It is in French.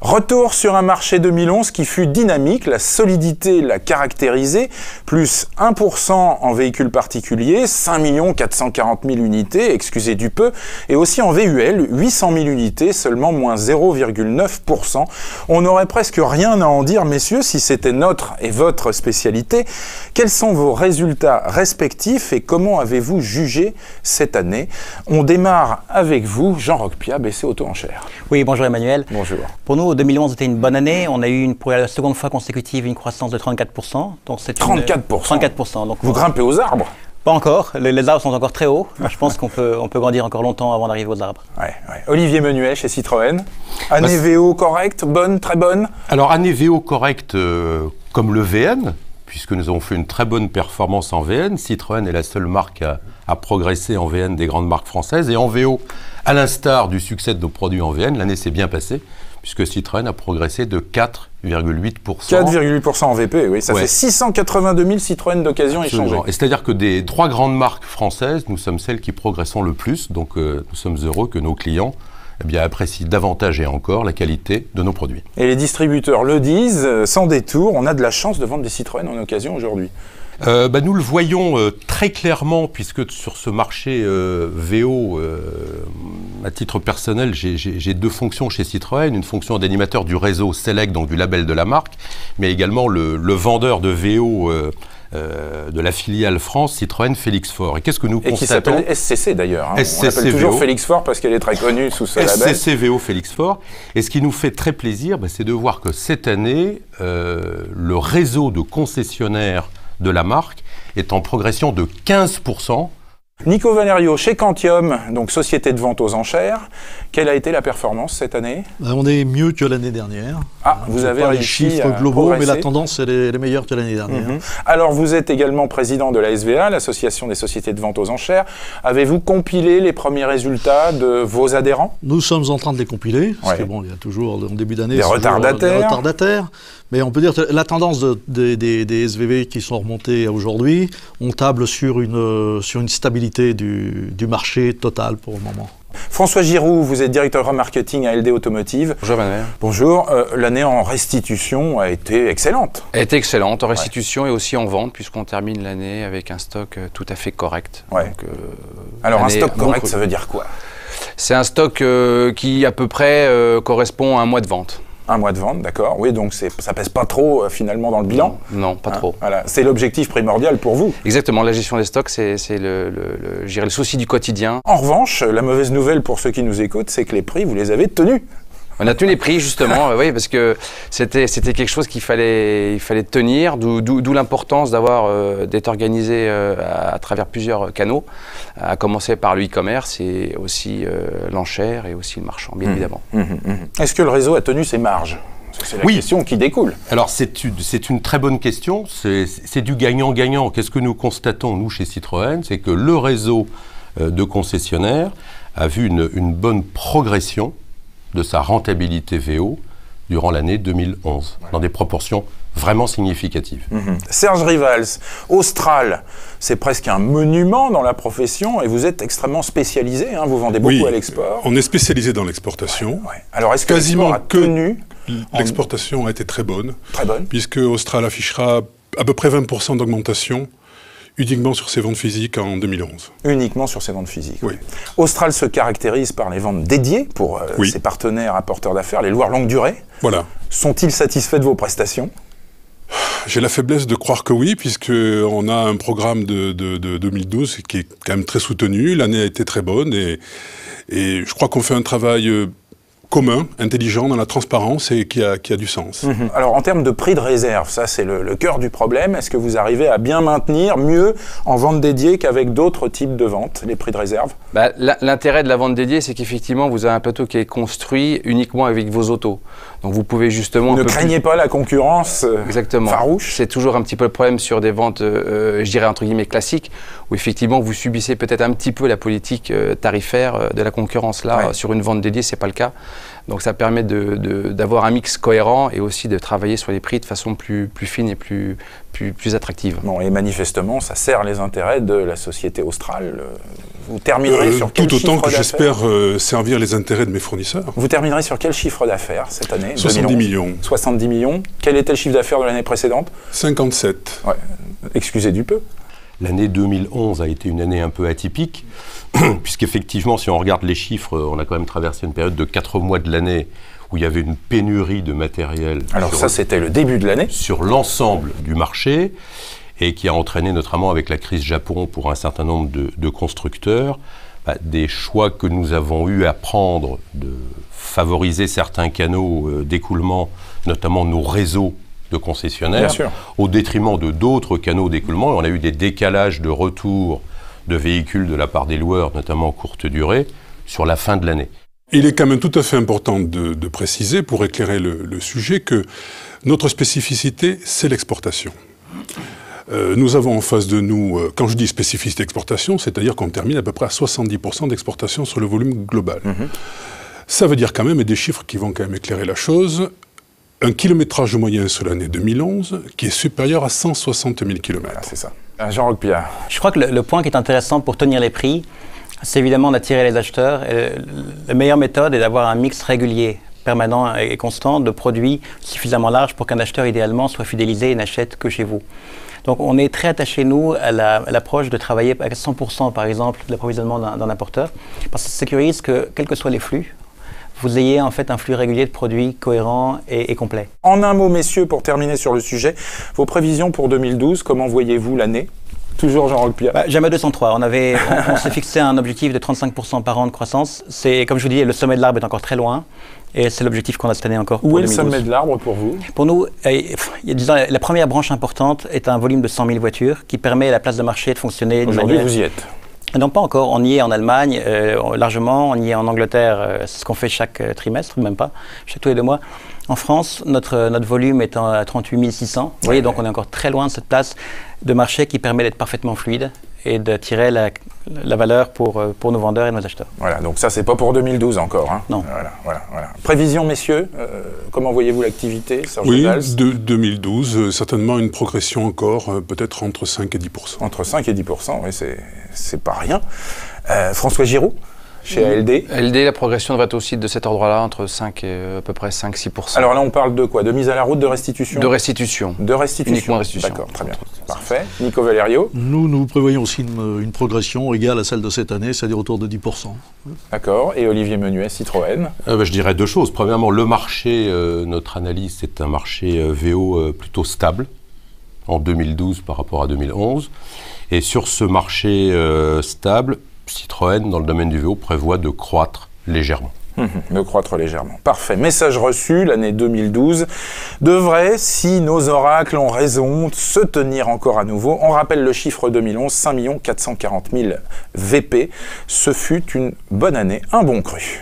Retour sur un marché 2011 qui fut dynamique, la solidité l'a caractérisé, plus 1% en véhicules particuliers, 5 440 000 unités, excusez du peu, et aussi en VUL, 800 000 unités, seulement moins 0,9%. On n'aurait presque rien à en dire, messieurs, si c'était notre et votre spécialité. Quels sont vos résultats respectifs et comment avez-vous jugé cette année? On démarre avec vous, Jean Roquepia, BC Auto-Enchères. Oui, bonjour Emmanuel. Bonjour. Pour nous, 2011 était une bonne année. On a eu pour la seconde fois consécutive une croissance de 34%. Donc 34%. 34%. Donc vous grimpez aux arbres? Pas encore. Les arbres sont encore très hauts. Je pense qu'on peut grandir encore longtemps avant d'arriver aux arbres. Ouais. Olivier Menuet chez Citroën. Année VO correcte, bonne, très bonne? Alors année VO correcte comme le VN, puisque nous avons fait une très bonne performance en VN. Citroën est la seule marque à progresser en VN des grandes marques françaises. Et en VO, à l'instar du succès de nos produits en VN, l'année s'est bien passée, puisque Citroën a progressé de 4,8%. 4,8% en VP, oui. Ça fait 682 000 Citroën d'occasion échangés. Et c'est-à-dire que des trois grandes marques françaises, nous sommes celles qui progressons le plus. Donc nous sommes heureux que nos clients apprécient davantage et encore la qualité de nos produits. Et les distributeurs le disent, sans détour, on a de la chance de vendre des Citroën en occasion aujourd'hui. Nous le voyons très clairement, puisque sur ce marché VO, à titre personnel, j'ai deux fonctions chez Citroën, une fonction d'animateur du réseau Select, donc du label de la marque, mais également le vendeur de VO de la filiale France Citroën Félix Faure. Et qu'est-ce que nous constatons? Et qui s'appelle SCC d'ailleurs. Hein. SCC on l'appelle toujours VO. Félix Faure parce qu'elle est très connue sous ce label. SCC VO Félix Faure. Et ce qui nous fait très plaisir, c'est de voir que cette année, le réseau de concessionnaires de la marque est en progression de 15%. Nico Valerio, chez Quantium, donc société de vente aux enchères, quelle a été la performance cette année? On est mieux que l'année dernière. Ah, vous avez réussi les chiffres globaux, progresser. mais la tendance elle est meilleure que l'année dernière. Alors vous êtes également président de la SVA, l'Association des sociétés de vente aux enchères. Avez-vous compilé les premiers résultats de vos adhérents? Nous sommes en train de les compiler, parce que bon, il y a toujours, en début d'année, des retardataires. Mais on peut dire que la tendance des SVV qui sont remontés aujourd'hui, on table sur une stabilité du marché total pour le moment. François Giroux, vous êtes directeur marketing à LD Automotive. Bonjour Manuel. Bonjour. L'année en restitution a été excellente. Elle a été excellente en restitution et aussi en vente, puisqu'on termine l'année avec un stock tout à fait correct. Ouais. Donc, alors un stock correct, ça veut dire quoi? C'est un stock qui à peu près correspond à un mois de vente. Un mois de vente, d'accord. Oui, donc ça pèse pas trop finalement dans le bilan. Non, pas trop. Voilà. C'est l'objectif primordial pour vous. Exactement, la gestion des stocks, c'est le souci du quotidien. En revanche, la mauvaise nouvelle pour ceux qui nous écoutent, c'est que les prix, vous les avez tenus. On a tenu les prix justement, oui, parce que c'était quelque chose qu'il fallait tenir, d'où l'importance d'être organisé à travers plusieurs canaux, à commencer par le e-commerce et aussi l'enchère et aussi le marchand, bien évidemment. Est-ce que le réseau a tenu ses marges? C'est la question qui découle. Alors c'est une très bonne question, c'est du gagnant-gagnant. Qu'est-ce que nous constatons, nous, chez Citroën? C'est que le réseau de concessionnaires a vu une bonne progression de sa rentabilité VO durant l'année 2011, dans des proportions vraiment significatives. Serge Rivals, Austral, c'est presque un monument dans la profession et vous êtes extrêmement spécialisé, hein, vous vendez beaucoup à l'export. On est spécialisé dans l'exportation. Alors est-ce que quasiment a tenu l'exportation a été très bonne. Très bonne. Puisque Austral affichera à peu près 20% d'augmentation uniquement sur ses ventes physiques en 2011. Uniquement sur ses ventes physiques. Oui. Austral se caractérise par les ventes dédiées pour ses partenaires apporteurs d'affaires, les loueurs longue durée. Voilà. Sont-ils satisfaits de vos prestations? J'ai la faiblesse de croire que oui, puisqu'on a un programme de 2012 qui est quand même très soutenu. L'année a été très bonne et je crois qu'on fait un travail commun, intelligent, dans la transparence et qui a du sens. Alors en termes de prix de réserve, ça c'est le cœur du problème. Est-ce que vous arrivez à bien maintenir mieux en vente dédiée qu'avec d'autres types de ventes, les prix de réserve? L'intérêt de la vente dédiée, c'est qu'effectivement vous avez un plateau qui est construit uniquement avec vos autos. Donc vous pouvez justement... Ne craignez pas la concurrence farouche. C'est toujours un petit peu le problème sur des ventes, je dirais entre guillemets classiques, où effectivement vous subissez peut-être un petit peu la politique tarifaire de la concurrence. Là, sur une vente dédiée, c'est pas le cas. Donc ça permet d'avoir un mix cohérent et aussi de travailler sur les prix de façon plus fine et plus attractive. Bon, et manifestement, ça sert les intérêts de la société Austral Vous terminerez sur quel tout autant chiffre que d'affaires j'espère servir les intérêts de mes fournisseurs. Vous terminerez sur quel chiffre d'affaires cette année? 70 millions. 70 millions. Quel était le chiffre d'affaires de l'année précédente? 57. Ouais. Excusez du peu. L'année 2011 a été une année un peu atypique, puisqu'effectivement, si on regarde les chiffres, on a quand même traversé une période de 4 mois de l'année où il y avait une pénurie de matériel. Alors ça, c'était le début de l'année. Sur l'ensemble du marché, et qui a entraîné notamment avec la crise Japon pour un certain nombre de constructeurs, des choix que nous avons eu à prendre de favoriser certains canaux d'écoulement, notamment nos réseaux de concessionnaires, au détriment de d'autres canaux d'écoulement. On a eu des décalages de retour de véhicules de la part des loueurs, notamment courte durée, sur la fin de l'année. Il est quand même tout à fait important de préciser, pour éclairer le sujet, que notre spécificité, c'est l'exportation. Nous avons en face de nous, quand je dis spécificité exportation, c'est-à-dire qu'on termine à peu près à 70% d'exportation sur le volume global. Ça veut dire quand même, et des chiffres qui vont quand même éclairer la chose, un kilométrage moyen sur l'année 2011 qui est supérieur à 160 000 km. Voilà, c'est ça. Jean-Roch Piat. Je crois que le point qui est intéressant pour tenir les prix, c'est évidemment d'attirer les acheteurs. Et la meilleure méthode est d'avoir un mix régulier, permanent et constant de produits suffisamment larges pour qu'un acheteur idéalement soit fidélisé et n'achète que chez vous. Donc on est très attaché, nous, à l'approche de travailler avec 100% par exemple de l'approvisionnement d'un importeur, parce que ça sécurise que, quels que soient les flux, vous ayez en fait un flux régulier de produits cohérent et complet. En un mot, messieurs, pour terminer sur le sujet, vos prévisions pour 2012, comment voyez-vous l'année? Toujours Jean-Roch Piat. Jamais 203. On s'est fixé un objectif de 35% par an de croissance. C'est, comme je vous dis, le sommet de l'arbre est encore très loin. Et c'est l'objectif qu'on a cette année encore. Où est le sommet de l'arbre pour vous? Pour nous, disons, la première branche importante est un volume de 100 000 voitures qui permet à la place de marché de fonctionner. Aujourd'hui, vous y êtes? Non, pas encore. On y est en Allemagne, largement. On y est en Angleterre. C'est ce qu'on fait chaque trimestre, ou même pas, tous les 2 mois. En France, notre volume est à 38 600. Vous voyez, donc on est encore très loin de cette place de marché qui permet d'être parfaitement fluide et de tirer la valeur pour nos vendeurs et nos acheteurs. Voilà, donc ça, c'est pas pour 2012 encore. Hein. Non. Voilà. Prévision, messieurs, comment voyez-vous l'activité? Oui, 2012, certainement une progression encore, peut-être entre 5 et 10%. Entre 5 et 10%, oui, c'est pas rien. François Giroud, chez ALD. ALD, la progression devrait être aussi de cet ordre-là, entre 5 et à peu près 5-6%. Alors là, on parle de quoi? De mise à la route, de restitution? De restitution. De restitution. Uniquement restitution. D'accord, très bien. Parfait. Nico Valerio? Nous prévoyons aussi une progression égale à celle de cette année, c'est-à-dire autour de 10%. D'accord. Et Olivier Menuet, Citroën? Je dirais 2 choses. Premièrement, le marché, notre analyse, c'est un marché VO plutôt stable en 2012 par rapport à 2011. Et sur ce marché stable, Citroën, dans le domaine du VO, prévoit de croître légèrement. De croître légèrement. Parfait. Message reçu, l'année 2012 devrait, si nos oracles ont raison, se tenir encore à nouveau. On rappelle le chiffre 2011, 5 440 000 VP. Ce fut une bonne année, un bon cru.